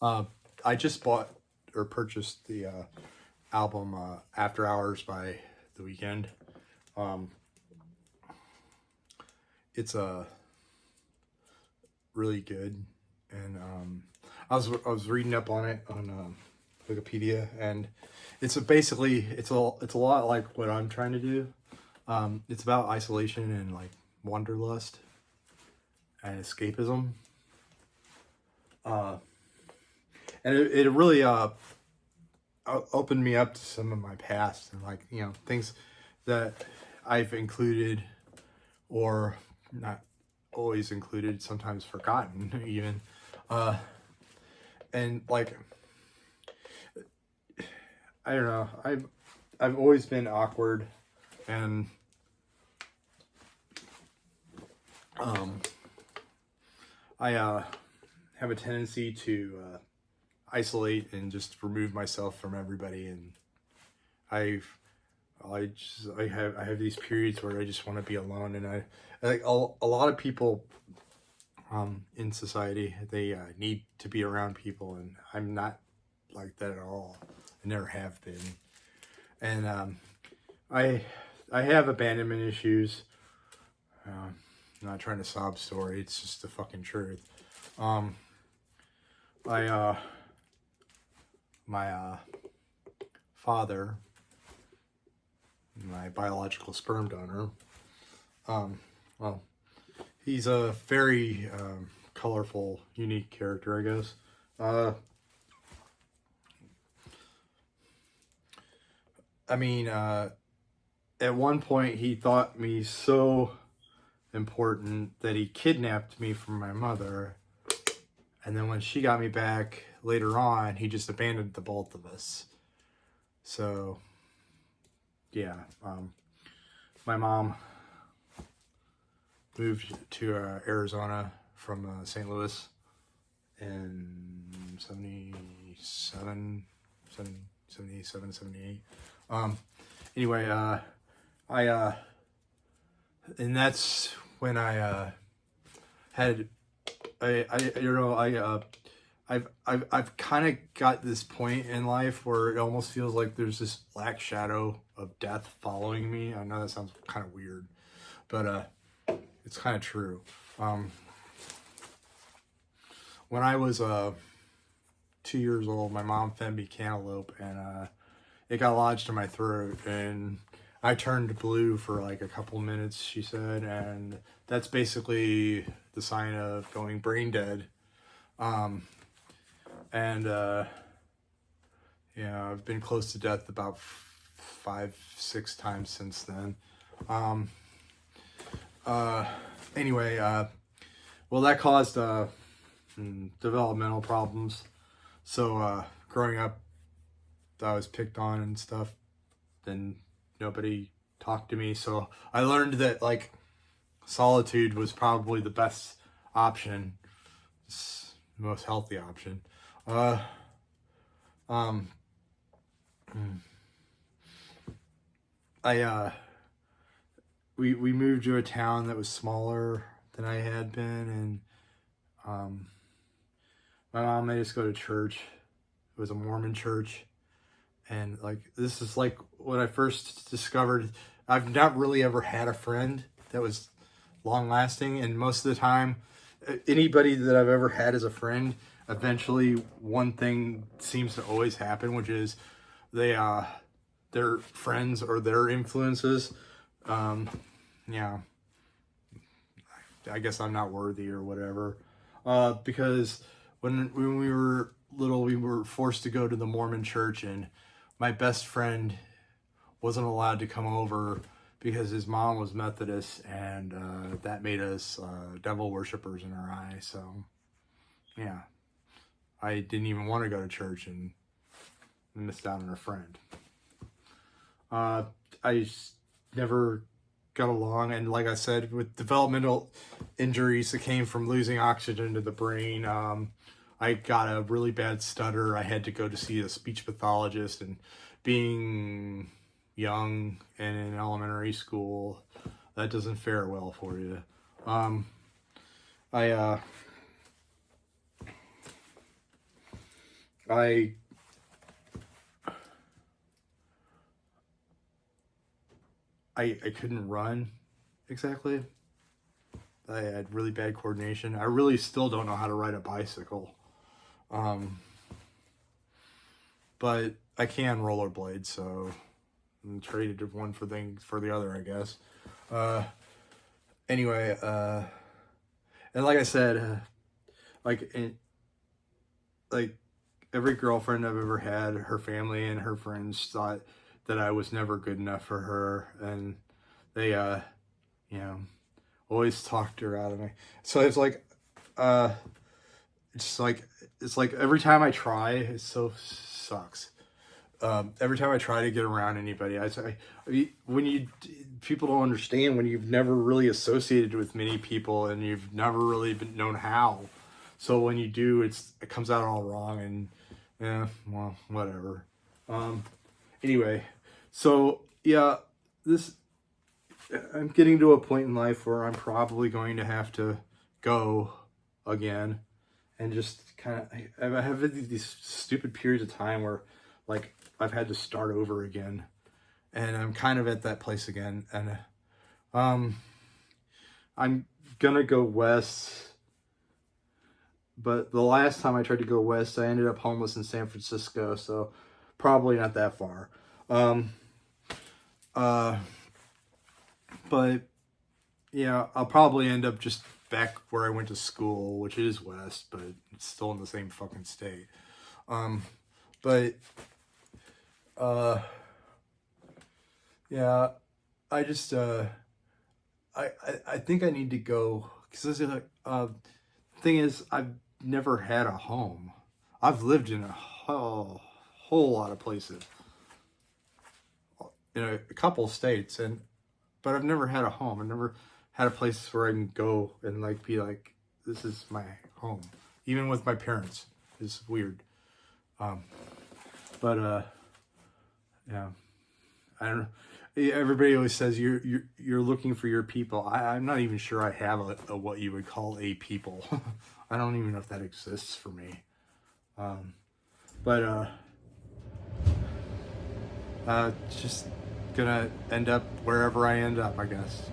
I just bought or purchased the album After Hours by The Weeknd. It's really good, and I was reading up on it on Wikipedia, and it's a lot like what I'm trying to do. It's about isolation and like wanderlust and escapism. And it really opened me up to some of my past and like, things that I've included or not always included, sometimes forgotten even. And like, I don't know, I've always been awkward, and I have a tendency to isolate and just remove myself from everybody, and I have these periods where I just want to be alone, and I like a lot of people in society, they need to be around people, and I'm not like that at all. I never have been, and I have abandonment issues. I'm not trying to sob story. It's just the fucking truth. My father, my biological sperm donor, well, he's a very colorful, unique character, I guess. At one point he thought me so important that he kidnapped me from my mother, and then when she got me back later on, he just abandoned the both of us. So yeah, my mom moved to Arizona from St. Louis in 77, 78. Anyway, and that's when I had, I've kind of got this point in life where it almost feels like there's this black shadow of death following me. I know that sounds kind of weird, but it's kind of true. When I was 2 years old, my mom fed me cantaloupe, and it got lodged in my throat, and I turned blue for like a couple minutes, she said, and that's basically the sign of going brain dead. Yeah, I've been close to death about 5-6 times since then. Anyway, well, that caused developmental problems. So growing up, I was picked on and stuff, and nobody talked to me. So I learned that like solitude was probably the best option, the most healthy option. We moved to a town that was smaller than I had been, and my mom made us go to church. It was a Mormon church, and like this is like when I first discovered I've not really ever had a friend that was long lasting, and most of the time anybody that I've ever had as a friend, eventually one thing seems to always happen, which is their friends or their influences, yeah, I guess I'm not worthy or whatever, because when we were little, we were forced to go to the Mormon church, and my best friend wasn't allowed to come over because his mom was Methodist, and that made us devil worshippers in our eyes. So yeah, I didn't even want to go to church and missed out on a friend. I never got along, and like I said, with developmental injuries that came from losing oxygen to the brain, I got a really bad stutter. I had to go to see a speech pathologist, and being young and in elementary school, that doesn't fare well for you. I couldn't run exactly. I had really bad coordination. I really still don't know how to ride a bicycle. But I can rollerblade, so I traded one for the other, I guess. Anyway, and like I said, like every girlfriend I've ever had, her family and her friends thought that I was never good enough for her, and they, you know, always talked her out of me. So it's like, it's like every time I try, it so sucks. Every time I try to get around anybody, people don't understand when you've never really associated with many people and you've never really been known how. So when you do, it comes out all wrong, and yeah, well, whatever. Anyway, so yeah, I'm getting to a point in life where I'm probably going to have to go again, and just kind of, I have these stupid periods of time where, like, I've had to start over again, and I'm kind of at that place again, and I'm gonna go west, but the last time I tried to go west, I ended up homeless in San Francisco, so probably not that far. But yeah, I'll probably end up just back where I went to school, which is west, but it's still in the same fucking state. But yeah, I just I think I need to go, because thing is, I've never had a home. I've lived in a whole lot of places, in a couple states, but I've never had a home. I've never had a place where I can go and like be like, this is my home. Even with my parents, it's weird. But yeah, I don't know. Everybody always says you're looking for your people. I'm not even sure I have a what you would call a people. I don't even know if that exists for me. But just gonna end up wherever I end up, I guess.